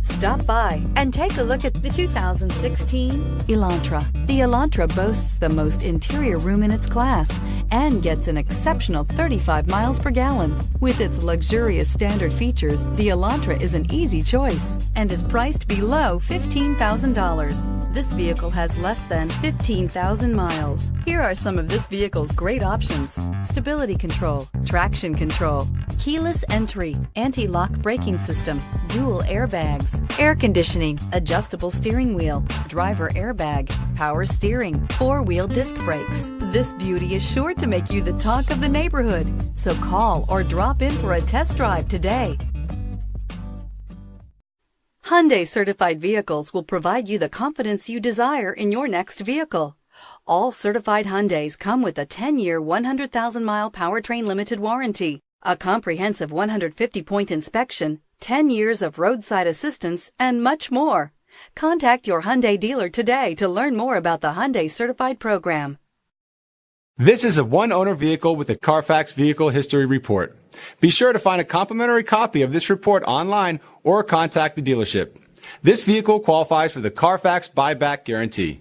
Stop by and take a look at the 2016 Elantra. The Elantra boasts the most interior room in its class and gets an exceptional 35 miles per gallon. With its luxurious standard features, the Elantra is an easy choice and is priced below $15,000. This vehicle has less than 15,000 miles. Here are some of this vehicle's great options: stability control, traction control, keyless entry, anti-lock braking system, dual airbags, air conditioning, adjustable steering wheel, driver airbag, power steering, four-wheel disc brakes. This beauty is sure to make you the talk of the neighborhood. So call or drop in for a test drive today. Hyundai certified vehicles will provide you the confidence you desire in your next vehicle. All certified Hyundais come with a 10-year, 100,000-mile Powertrain Limited Warranty, a comprehensive 150-point inspection, 10 years of roadside assistance, and much more. Contact your Hyundai dealer today to learn more about the Hyundai Certified program. This is a one-owner vehicle with a Carfax Vehicle History Report. Be sure to find a complimentary copy of this report online or contact the dealership. This vehicle qualifies for the Carfax Buyback Guarantee.